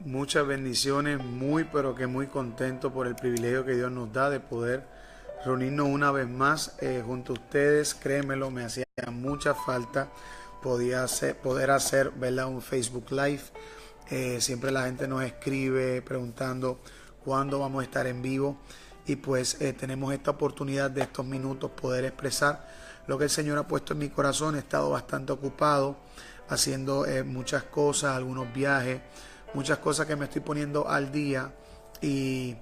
Muchas bendiciones, muy pero que muy contento por el privilegio que Dios nos da de poder reunirnos una vez más junto a ustedes. Créemelo, me hacía mucha falta poder hacer, ¿verdad?, un Facebook Live. Siempre la gente nos escribe preguntando cuándo vamos a estar en vivo y pues tenemos esta oportunidad de estos minutos poder expresar lo que el Señor ha puesto en mi corazón. He estado bastante ocupado haciendo muchas cosas, algunos viajes, muchas cosas que me estoy poniendo al día, y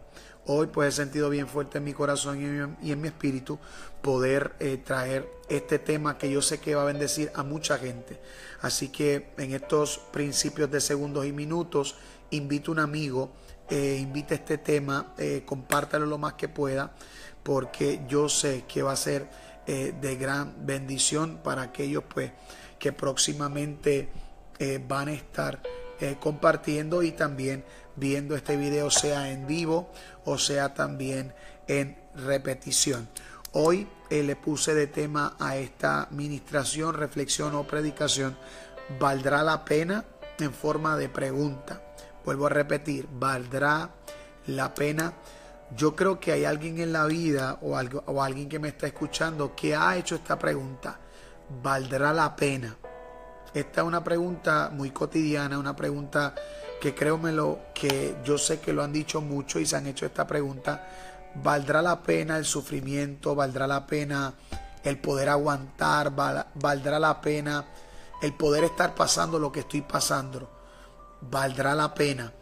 hoy pues he sentido bien fuerte en mi corazón y en mi espíritu poder traer este tema que yo sé que va a bendecir a mucha gente. Así que en estos principios de segundos y minutos invito a un amigo, invite este tema, compártalo lo más que pueda, porque yo sé que va a ser de gran bendición para aquellos pues que próximamente van a estar compartiendo y también viendo este video, sea en vivo o sea también en repetición. Hoy le puse de tema a esta ministración, reflexión o predicación: ¿valdrá la pena? En forma de pregunta. Vuelvo a repetir, ¿valdrá la pena? Yo creo que hay alguien en la vida o alguien que me está escuchando que ha hecho esta pregunta: ¿valdrá la pena? Esta es una pregunta muy cotidiana, una pregunta que créomelo, que yo sé que lo han dicho mucho y se han hecho esta pregunta. ¿Valdrá la pena el sufrimiento? ¿Valdrá la pena el poder aguantar? ¿Valdrá la pena el poder estar pasando lo que estoy pasando? ¿Valdrá la pena?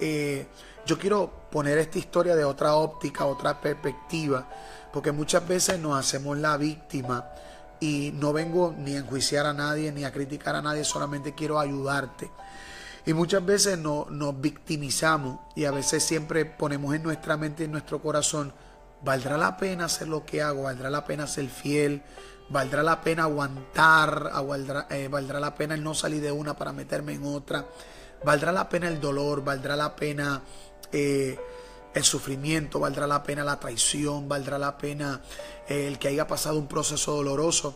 Yo quiero poner esta historia de otra óptica, otra perspectiva, porque muchas veces nos hacemos la víctima. Y no vengo ni a enjuiciar a nadie, ni a criticar a nadie, solamente quiero ayudarte. Y muchas veces nos victimizamos y a veces siempre ponemos en nuestra mente y en nuestro corazón: ¿valdrá la pena hacer lo que hago? ¿Valdrá la pena ser fiel? ¿Valdrá la pena aguantar? ¿Valdrá la pena el no salir de una para meterme en otra? ¿Valdrá la pena el dolor? ¿Valdrá la pena el sufrimiento? ¿Valdrá la pena la traición? ¿Valdrá la pena el que haya pasado un proceso doloroso?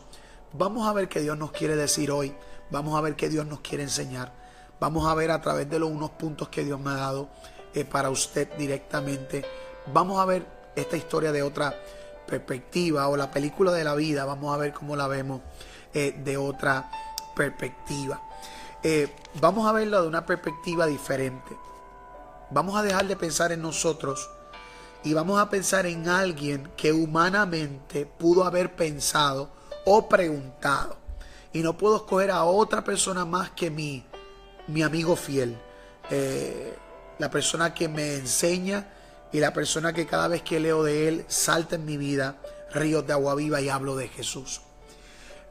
Vamos a ver qué Dios nos quiere decir hoy. Vamos a ver qué Dios nos quiere enseñar. Vamos a ver a través de los unos puntos que Dios me ha dado para usted directamente. Vamos a ver esta historia de otra perspectiva, o la película de la vida. Vamos a ver cómo la vemos de otra perspectiva. Vamos a verlo de una perspectiva diferente. Vamos a dejar de pensar en nosotros y vamos a pensar en alguien que humanamente pudo haber pensado o preguntado. Y no puedo escoger a otra persona más que mi amigo fiel, la persona que me enseña y la persona que cada vez que leo de él salta en mi vida ríos de agua viva y hablo de Jesús.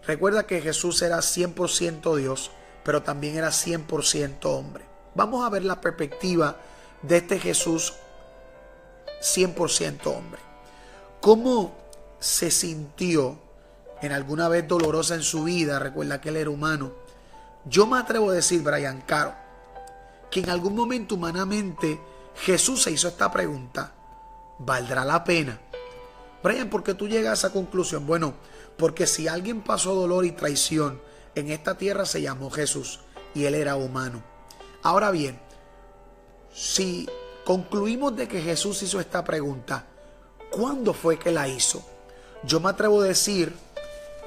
Recuerda que Jesús era 100% Dios, pero también era 100% hombre. Vamos a ver la perspectiva de este Jesús 100% hombre. ¿Cómo se sintió en alguna vez dolorosa en su vida? Recuerda que él era humano. Yo me atrevo a decir, Brian Caro, que en algún momento humanamente Jesús se hizo esta pregunta: ¿valdrá la pena? Brian, ¿por qué tú llegas a esa conclusión? Bueno, porque si alguien pasó dolor y traición en esta tierra, se llamó Jesús, y él era humano. Ahora bien, si concluimos de que Jesús hizo esta pregunta, ¿cuándo fue que la hizo? Yo me atrevo a decir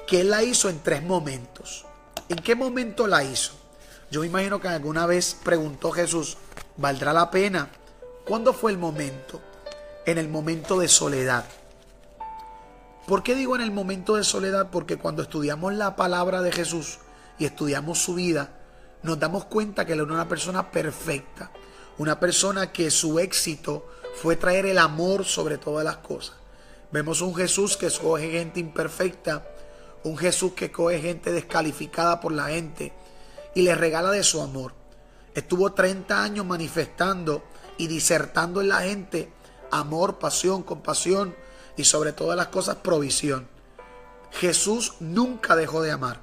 que él la hizo en 3 momentos. ¿En qué momento la hizo? Yo me imagino que alguna vez preguntó Jesús: ¿valdrá la pena? ¿Cuándo fue el momento? En el momento de soledad. ¿Por qué digo en el momento de soledad? Porque cuando estudiamos la palabra de Jesús y estudiamos su vida, nos damos cuenta que él era una persona perfecta. Una persona que su éxito fue traer el amor sobre todas las cosas. Vemos un Jesús que escoge gente imperfecta, un Jesús que coge gente descalificada por la gente y le regala de su amor. Estuvo 30 años manifestando y disertando en la gente amor, pasión, compasión y sobre todas las cosas provisión. Jesús nunca dejó de amar.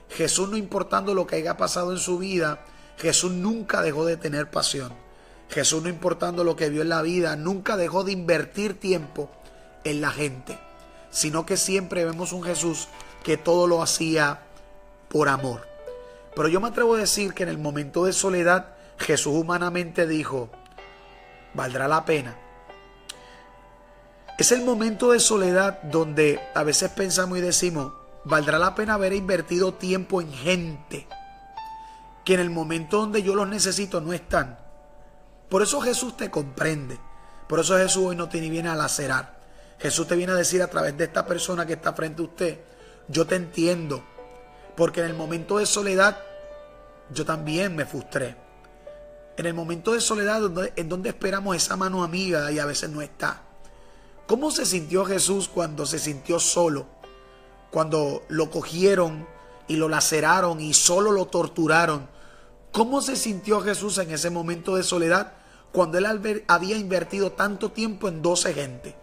Jesús, no importando lo que haya pasado en su vida, Jesús nunca dejó de tener pasión. Jesús, no importando lo que vio en la vida, nunca dejó de invertir tiempo en la gente, sino que siempre vemos un Jesús que todo lo hacía por amor. Pero yo me atrevo a decir que en el momento de soledad Jesús humanamente dijo, ¿valdrá la pena? Es el momento de soledad donde a veces pensamos y decimos, ¿valdrá la pena haber invertido tiempo en gente que en el momento donde yo los necesito no están? Por eso Jesús te comprende. Por eso Jesús hoy no te viene a lacerar. Jesús te viene a decir a través de esta persona que está frente a usted, yo te entiendo. Porque en el momento de soledad yo también me frustré. En el momento de soledad en donde esperamos esa mano amiga y a veces no está. ¿Cómo se sintió Jesús cuando se sintió solo? Cuando lo cogieron y lo laceraron y solo lo torturaron. ¿Cómo se sintió Jesús en ese momento de soledad cuando él había invertido tanto tiempo en 12 gente?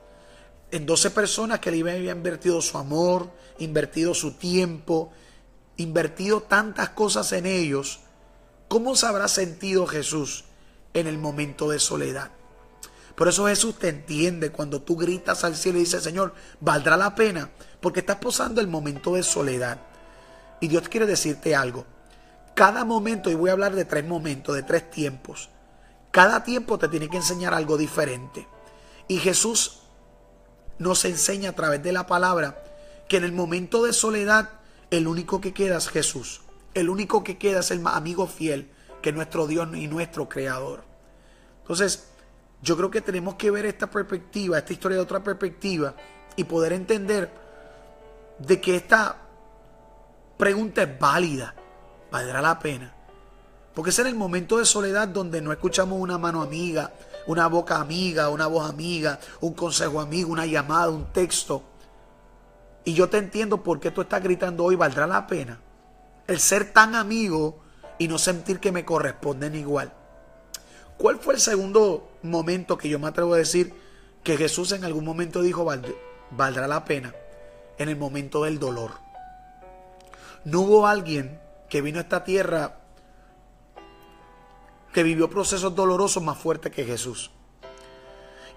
En 12 personas que le había invertido su amor, invertido su tiempo, invertido tantas cosas en ellos. ¿Cómo se habrá sentido Jesús en el momento de soledad? Por eso Jesús te entiende cuando tú gritas al cielo y dices, Señor, ¿valdrá la pena? Porque estás pasando el momento de soledad. Y Dios quiere decirte algo. Cada momento, y voy a hablar de 3 momentos, de 3 tiempos. Cada tiempo te tiene que enseñar algo diferente. Y Jesús nos enseña a través de la palabra que en el momento de soledad, el único que queda es Jesús. El único que queda es el amigo fiel, que es nuestro Dios y nuestro Creador. Entonces, yo creo que tenemos que ver esta perspectiva, esta historia de otra perspectiva y poder entender de que esta pregunta es válida. ¿Valdrá la pena? Porque es en el momento de soledad donde no escuchamos una mano amiga, una boca amiga, una voz amiga, un consejo amigo, una llamada, un texto. Y yo te entiendo por qué tú estás gritando hoy, ¿valdrá la pena? El ser tan amigo y no sentir que me corresponden igual. ¿Cuál fue el segundo momento que yo me atrevo a decir que Jesús en algún momento dijo valdrá la pena? En el momento del dolor. No hubo alguien que vino a esta tierra que vivió procesos dolorosos más fuertes que Jesús.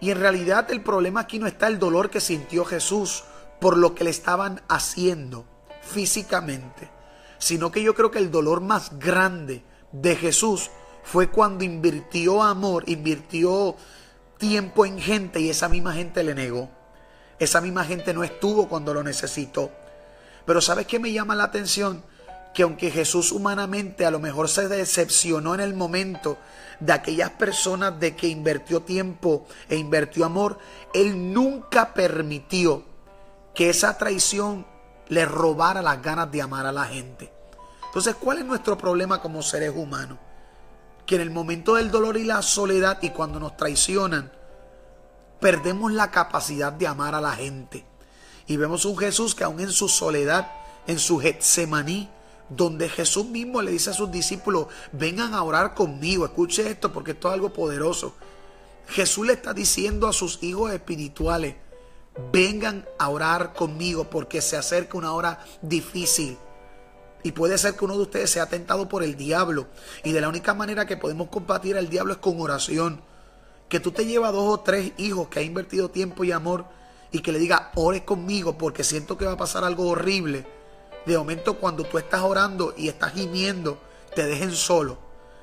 Y en realidad el problema aquí no está el dolor que sintió Jesús por lo que le estaban haciendo físicamente, sino que yo creo que el dolor más grande de Jesús fue cuando invirtió amor, invirtió tiempo en gente y esa misma gente le negó. Esa misma gente no estuvo cuando lo necesitó. Pero ¿sabes qué me llama la atención? Que aunque Jesús humanamente a lo mejor se decepcionó en el momento de aquellas personas de que invirtió tiempo e invirtió amor, Él nunca permitió que esa traición le robara las ganas de amar a la gente. Entonces, ¿cuál es nuestro problema como seres humanos? Que en el momento del dolor y la soledad y cuando nos traicionan, perdemos la capacidad de amar a la gente. Y vemos un Jesús que aún en su soledad, en su Getsemaní, donde Jesús mismo le dice a sus discípulos, vengan a orar conmigo, escuche esto porque esto es algo poderoso. Jesús le está diciendo a sus hijos espirituales, vengan a orar conmigo porque se acerca una hora difícil. Y puede ser que uno de ustedes sea tentado por el diablo. Y de la única manera que podemos combatir al diablo es con oración. Que tú te llevas 2 o 3 hijos que ha invertido tiempo y amor y que le diga, ore conmigo porque siento que va a pasar algo horrible. De momento cuando tú estás orando y estás gimiendo, te dejen solo.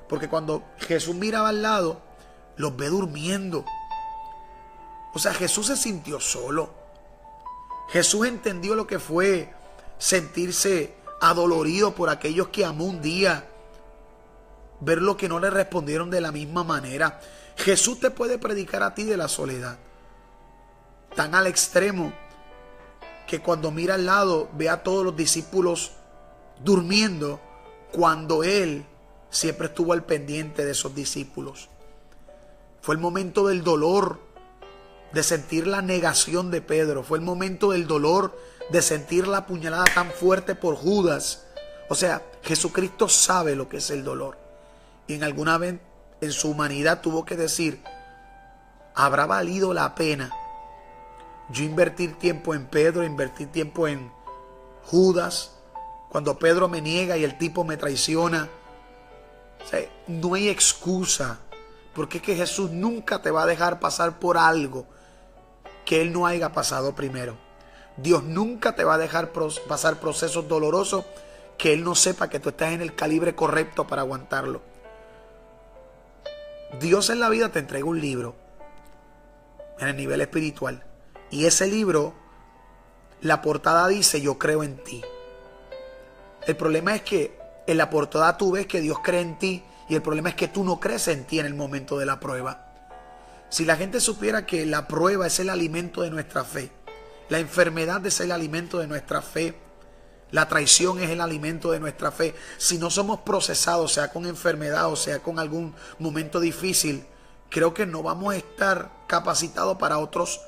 Porque cuando Jesús miraba al lado, los ve durmiendo. O sea, Jesús se sintió solo. Jesús entendió lo que fue sentirse adolorido por aquellos que amó un día, ver lo que no le respondieron de la misma manera. Jesús te puede predicar a ti de la soledad, tan al extremo que cuando mira al lado ve a todos los discípulos durmiendo, cuando Él siempre estuvo al pendiente de esos discípulos. Fue el momento del dolor, de sentir la negación de Pedro. Fue el momento del dolor de sentir la puñalada tan fuerte por Judas. O sea, Jesucristo sabe lo que es el dolor. Y en alguna vez en su humanidad tuvo que decir, ¿habrá valido la pena yo invertir tiempo en Pedro, invertir tiempo en Judas, cuando Pedro me niega y el tipo me traiciona? O sea, no hay excusa, porque es que Jesús nunca te va a dejar pasar por algo que Él no haya pasado primero. Dios nunca te va a dejar pasar procesos dolorosos que Él no sepa que tú estás en el calibre correcto para aguantarlo. Dios en la vida te entrega un libro en el nivel espiritual. Y ese libro, la portada dice: yo creo en ti. El problema es que en la portada tú ves que Dios cree en ti, y el problema es que tú no crees en ti en el momento de la prueba. Si la gente supiera que la prueba es el alimento de nuestra fe, la enfermedad es el alimento de nuestra fe, la traición es el alimento de nuestra fe. Si no somos procesados, sea con enfermedad o sea con algún momento difícil, creo que no vamos a estar capacitados para otros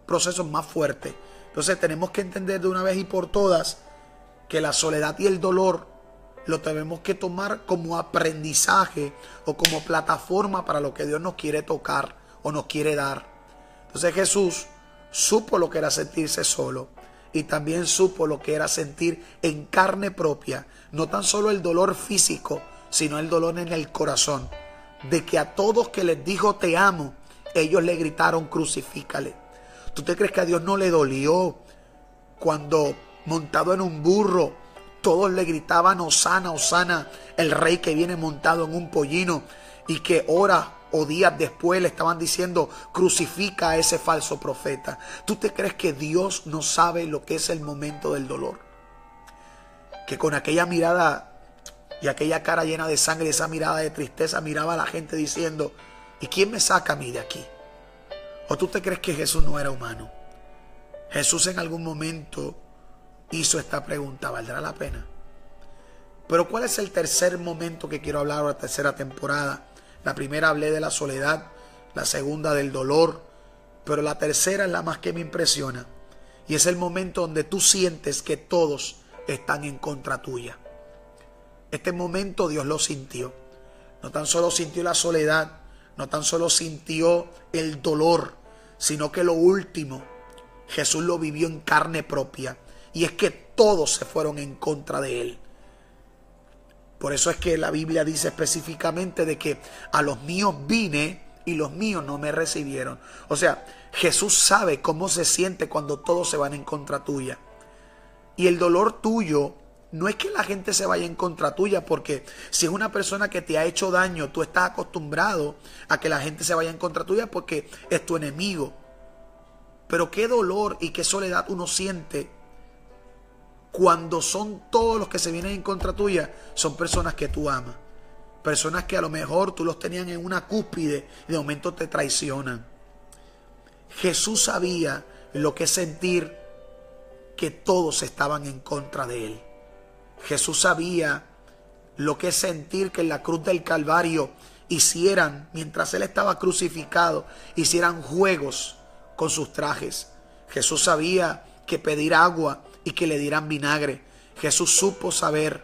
procesos más fuertes. Entonces tenemos que entender de una vez y por todas que la soledad y el dolor lo tenemos que tomar como aprendizaje o como plataforma para lo que Dios nos quiere tocar o nos quiere dar. Entonces Jesús supo lo que era sentirse solo y también supo lo que era sentir en carne propia, no tan solo el dolor físico, sino el dolor en el corazón, de que a todos que les dijo te amo, ellos le gritaron crucifícale. ¿Tú te crees que a Dios no le dolió cuando montado en un burro todos le gritaban hosana, hosana, el rey que viene montado en un pollino, y que horas o días después le estaban diciendo crucifica a ese falso profeta? ¿Tú te crees que Dios no sabe lo que es el momento del dolor? Que con aquella mirada y aquella cara llena de sangre, esa mirada de tristeza, miraba a la gente diciendo: ¿y quién me saca a mí de aquí? ¿O tú te crees que Jesús no era humano? Jesús en algún momento hizo esta pregunta: ¿valdrá la pena? Pero ¿cuál es el tercer momento que quiero hablar, o la tercera temporada? La primera hablé de la soledad, la segunda del dolor, pero la tercera es la más que me impresiona, y es el momento donde tú sientes que todos están en contra tuya. Este momento Dios lo sintió. No tan solo sintió la soledad, no tan solo sintió el dolor, sino que lo último, Jesús lo vivió en carne propia. Y es que todos se fueron en contra de él. Por eso es que la Biblia dice específicamente de que a los míos vine y los míos no me recibieron. O sea, Jesús sabe cómo se siente cuando todos se van en contra tuya. Y el dolor tuyo no es que la gente se vaya en contra tuya, porque si es una persona que te ha hecho daño, tú estás acostumbrado a que la gente se vaya en contra tuya porque es tu enemigo. Pero qué dolor y qué soledad uno siente cuando son todos los que se vienen en contra tuya, son personas que tú amas. Personas que a lo mejor tú los tenían en una cúspide y de momento te traicionan. Jesús sabía lo que es sentir que todos estaban en contra de él. Jesús sabía lo que es sentir que en la cruz del Calvario hicieran, mientras él estaba crucificado, hicieran juegos con sus trajes. Jesús sabía que pedir agua y que le dieran vinagre. Jesús supo saber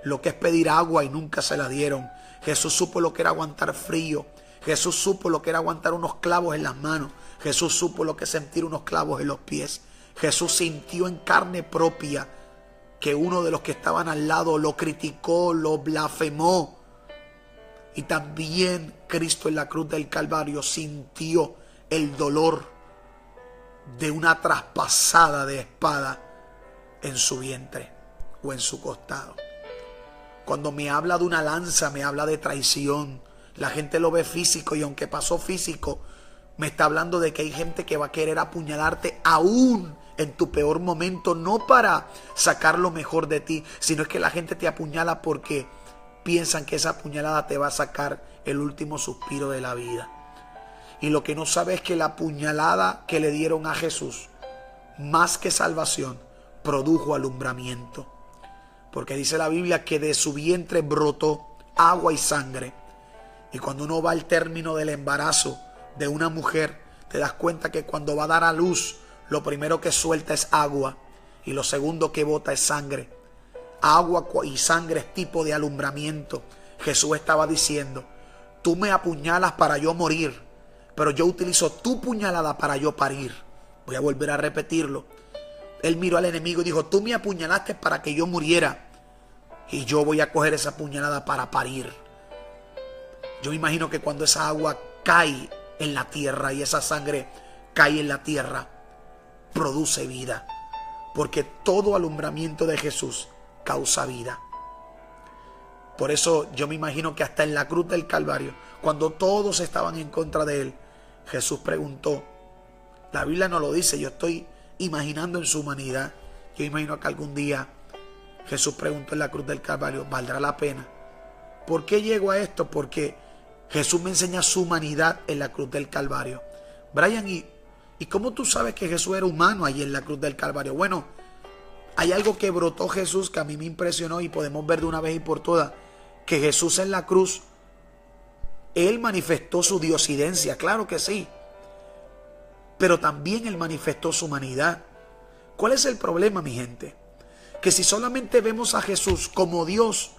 lo que es pedir agua y nunca se la dieron. Jesús supo lo que era aguantar frío. Jesús supo lo que era aguantar unos clavos en las manos. Jesús supo lo que es sentir unos clavos en los pies. Jesús sintió en carne propia que uno de los que estaban al lado lo criticó, lo blasfemó. Y también Cristo en la cruz del Calvario sintió el dolor de una traspasada de espada en su vientre o en su costado. Cuando me habla de una lanza, me habla de traición. La gente lo ve físico, y aunque pasó físico, me está hablando de que hay gente que va a querer apuñalarte aún en tu peor momento, no para sacar lo mejor de ti, sino es que la gente te apuñala porque piensan que esa puñalada te va a sacar el último suspiro de la vida. Y lo que no sabe es que la puñalada que le dieron a Jesús, más que salvación, produjo alumbramiento. Porque dice la Biblia que de su vientre brotó agua y sangre. Y cuando uno va al término del embarazo de una mujer, te das cuenta que cuando va a dar a luz, lo primero que suelta es agua y lo segundo que bota es sangre. Agua y sangre es tipo de alumbramiento. Jesús estaba diciendo: tú me apuñalas para yo morir, pero yo utilizo tu puñalada para yo parir. Voy a volver a repetirlo. Él miró al enemigo y dijo: tú me apuñalaste para que yo muriera, y yo voy a coger esa puñalada para parir. Yo me imagino que cuando esa agua cae en la tierra y esa sangre cae en la tierra, produce vida, porque todo alumbramiento de Jesús causa vida. Por eso yo me imagino que hasta en la cruz del Calvario, cuando todos estaban en contra de él, Jesús preguntó. La Biblia no lo dice, yo estoy imaginando en su humanidad. Yo imagino que algún día Jesús preguntó en la cruz del Calvario, ¿valdrá la pena? ¿Por qué llego a esto? Porque Jesús me enseña su humanidad en la cruz del Calvario. Brian, ¿y cómo tú sabes que Jesús era humano allí en la cruz del Calvario? Bueno, hay algo que brotó Jesús que a mí me impresionó y podemos ver de una vez y por todas, que Jesús en la cruz, Él manifestó su diosidencia, claro que sí, pero también Él manifestó su humanidad. ¿Cuál es el problema, mi gente? Que si solamente vemos a Jesús como Dios,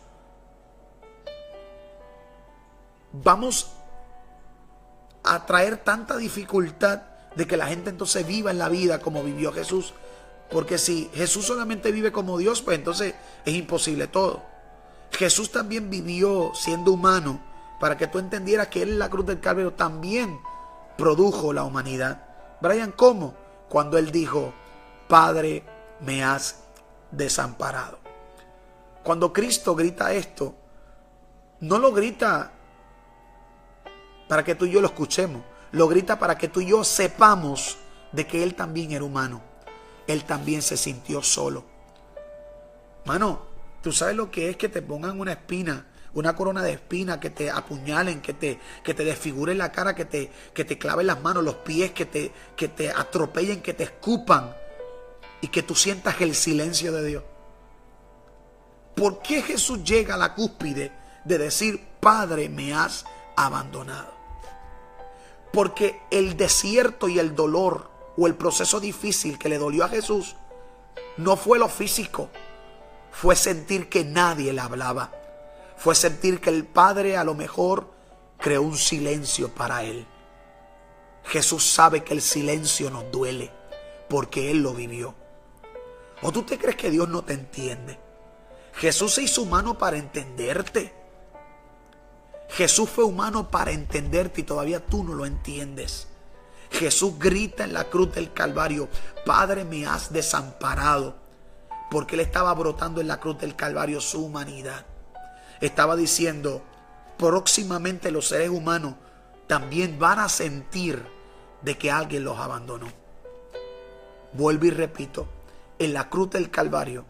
vamos a traer tanta dificultad de que la gente entonces viva en la vida como vivió Jesús. Porque si Jesús solamente vive como Dios, pues entonces es imposible todo. Jesús también vivió siendo humano para que tú entendieras que Él en la cruz del Calvario también produjo la humanidad. Brian, ¿cómo? Cuando Él dijo, Padre, me has desamparado. Cuando Cristo grita esto, no lo grita para que tú y yo lo escuchemos, lo grita para que tú y yo sepamos de que Él también era humano. Él también se sintió solo. Mano, tú sabes lo que es que te pongan una espina, una corona de espina, que te apuñalen, que te desfiguren la cara, que te claven las manos, los pies, que te atropellen, que te escupan y que tú sientas el silencio de Dios. ¿Por qué Jesús llega a la cúspide de decir, Padre, me has abandonado? Porque el desierto y el dolor o el proceso difícil que le dolió a Jesús no fue lo físico, fue sentir que nadie le hablaba, fue sentir que el Padre a lo mejor creó un silencio para Él. Jesús sabe que el silencio nos duele porque Él lo vivió. ¿O tú te crees que Dios no te entiende? Jesús se hizo humano para entenderte. Jesús fue humano para entenderte y todavía tú no lo entiendes. Jesús grita en la cruz del Calvario, Padre, me has desamparado. Porque Él estaba brotando en la cruz del Calvario su humanidad. Estaba diciendo, próximamente los seres humanos también van a sentir de que alguien los abandonó. Vuelvo y repito, en la cruz del Calvario,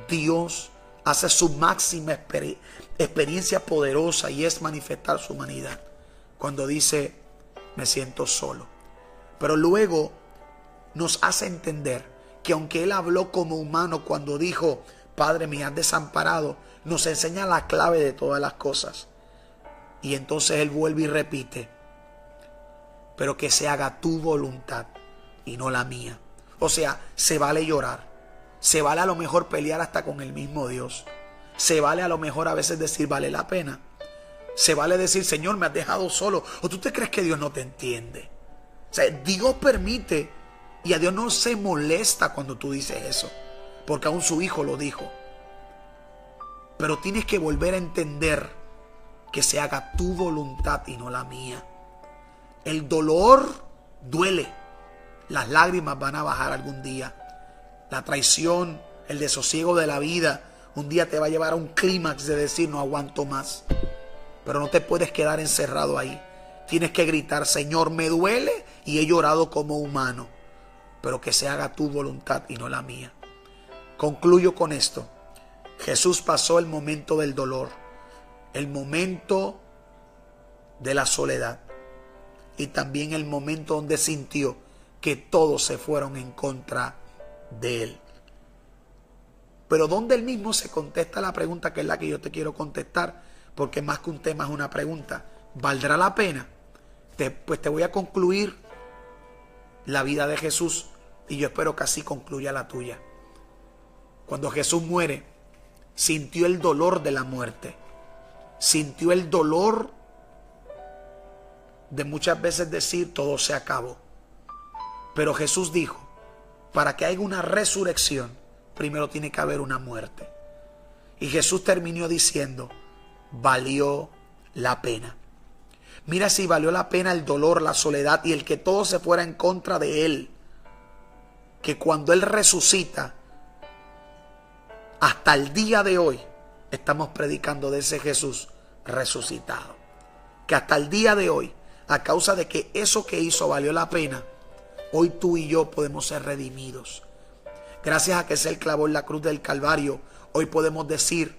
Dios hace su máxima experiencia poderosa y es manifestar su humanidad. Cuando dice, me siento solo. Pero luego nos hace entender que aunque Él habló como humano cuando dijo, Padre, me has desamparado, nos enseña la clave de todas las cosas. Y entonces Él vuelve y repite, pero que se haga tu voluntad y no la mía. O sea, se vale llorar, se vale a lo mejor pelear hasta con el mismo Dios, se vale a lo mejor a veces decir vale la pena, se vale decir Señor me has dejado solo, o tú te crees que Dios no te entiende. O sea, Dios permite y a Dios no se molesta cuando tú dices eso, porque aún su Hijo lo dijo. Pero tienes que volver a entender que se haga tu voluntad y no la mía. El dolor duele. Las lágrimas van a bajar algún día. La traición, el desosiego de la vida, un día te va a llevar a un clímax de decir no aguanto más. Pero no te puedes quedar encerrado ahí. Tienes que gritar, Señor, me duele y he llorado como humano, pero que se haga tu voluntad y no la mía. Concluyo con esto. Jesús pasó el momento del dolor, el momento de la soledad y también el momento donde sintió que todos se fueron en contra de Él. Pero donde Él mismo se contesta la pregunta que es la que yo te quiero contestar, porque más que un tema es una pregunta. ¿Valdrá la pena? Pues te voy a concluir la vida de Jesús y yo espero que así concluya la tuya. Cuando Jesús muere, sintió el dolor de la muerte, sintió el dolor de muchas veces decir todo se acabó. Pero Jesús dijo, para que haya una resurrección, primero tiene que haber una muerte. Y Jesús terminó diciendo, valió la pena. Mira si valió la pena el dolor, la soledad y el que todo se fuera en contra de Él. Que cuando Él resucita, hasta el día de hoy, estamos predicando de ese Jesús resucitado. que hasta el día de hoy, a causa de que eso que hizo valió la pena, hoy tú y yo podemos ser redimidos. Gracias a que se clavó en la cruz del Calvario, hoy podemos decir,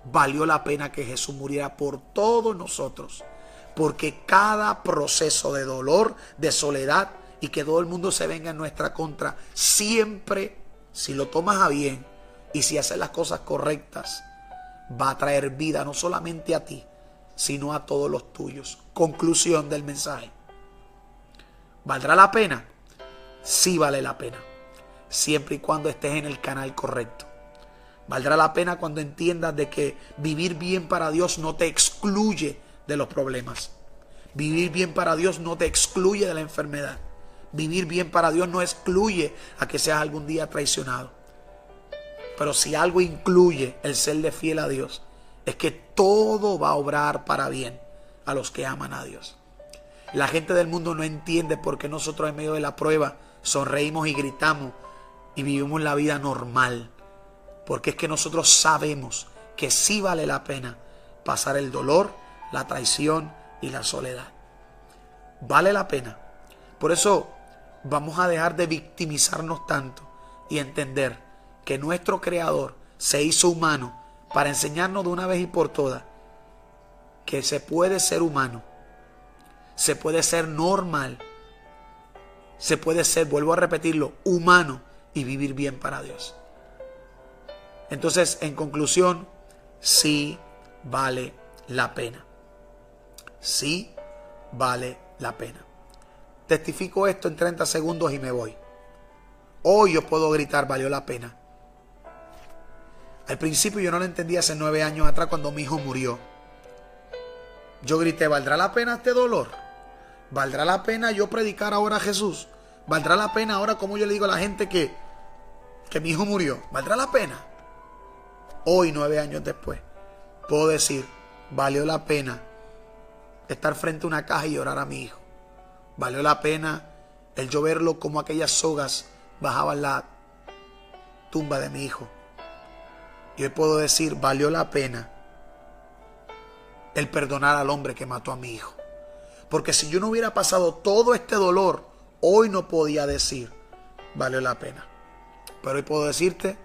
valió la pena que Jesús muriera por todos nosotros. Porque cada proceso de dolor, de soledad y que todo el mundo se venga en nuestra contra, siempre, si lo tomas a bien y si haces las cosas correctas, va a traer vida no solamente a ti, sino a todos los tuyos. Conclusión del mensaje. ¿Valdrá la pena? Sí vale la pena, siempre y cuando estés en el canal correcto. Valdrá la pena cuando entiendas de que vivir bien para Dios no te excluye de los problemas. Vivir bien para Dios no te excluye de la enfermedad. Vivir bien para Dios no excluye a que seas algún día traicionado. Pero si algo incluye el serle fiel a Dios, es que todo va a obrar para bien a los que aman a Dios. La gente del mundo no entiende por qué nosotros en medio de la prueba sonreímos y gritamos y vivimos la vida normal. Porque es que nosotros sabemos que sí vale la pena pasar el dolor, la traición y la soledad. Vale la pena. Por eso vamos a dejar de victimizarnos tanto y entender que nuestro Creador se hizo humano para enseñarnos de una vez y por todas que se puede ser humano, se puede ser normal, se puede ser, vuelvo a repetirlo, humano y vivir bien para Dios. Entonces, en conclusión, sí vale la pena. Sí vale la pena. Testifico esto en 30 segundos y me voy. Hoy yo puedo gritar, valió la pena. Al principio yo no lo entendía hace 9 años atrás cuando mi hijo murió. Yo grité, ¿valdrá la pena este dolor? ¿Valdrá la pena yo predicar ahora a Jesús? ¿Valdrá la pena ahora como yo le digo a la gente que mi hijo murió? ¿Valdrá la pena? Hoy, 9 años después, puedo decir, valió la pena estar frente a una caja y llorar a mi hijo. Valió la pena el yo verlo como aquellas sogas bajaban la tumba de mi hijo. Y hoy puedo decir, valió la pena el perdonar al hombre que mató a mi hijo. Porque si yo no hubiera pasado todo este dolor, hoy no podía decir, valió la pena. Pero hoy puedo decirte,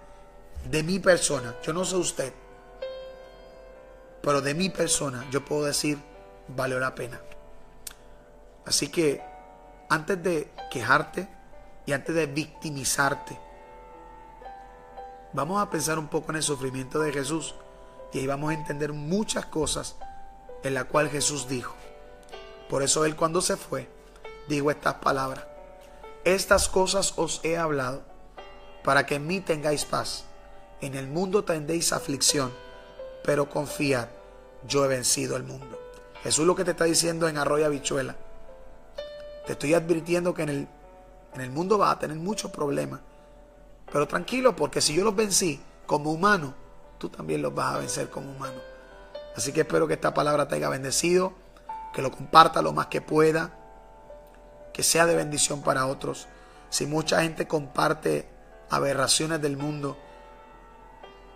de mi persona, yo no sé usted, pero de mi persona yo puedo decir, valió la pena. Así que antes de quejarte y antes de victimizarte, vamos a pensar un poco en el sufrimiento de Jesús y ahí vamos a entender muchas cosas en las cuales Jesús dijo. Por eso Él, cuando se fue, dijo estas palabras: estas cosas os he hablado para que en mí tengáis paz. En el mundo tendréis aflicción, pero confiad, yo he vencido el mundo. Jesús lo que te está diciendo en Arroyo Habichuela, te estoy advirtiendo que en el mundo vas a tener muchos problemas, pero tranquilo, porque si yo los vencí como humano, tú también los vas a vencer como humano. Así que espero que esta palabra te haya bendecido, que lo comparta lo más que pueda, que sea de bendición para otros. Si mucha gente comparte aberraciones del mundo,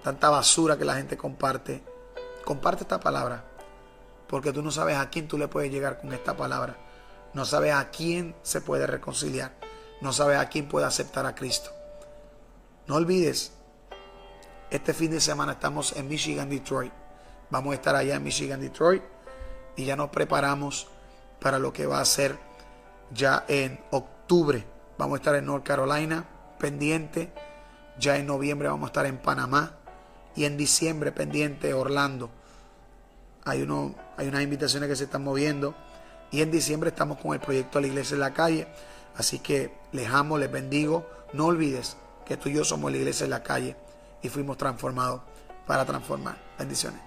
tanta basura que la gente comparte, comparte esta palabra, porque tú no sabes a quién tú le puedes llegar con esta palabra. No sabes a quién se puede reconciliar. No sabes a quién puede aceptar a Cristo. No olvides, este fin de semana estamos en Michigan, Detroit. Vamos a estar allá en Michigan, Detroit, y ya nos preparamos para lo que va a ser ya en octubre. Vamos a estar en North Carolina, pendiente. Ya en noviembre vamos a estar en Panamá. Y en diciembre, pendiente, Orlando. Hay unas invitaciones que se están moviendo. Y en diciembre estamos con el proyecto de la Iglesia en la Calle. Así que les amo, les bendigo. No olvides que tú y yo somos la Iglesia en la Calle y fuimos transformados para transformar. Bendiciones.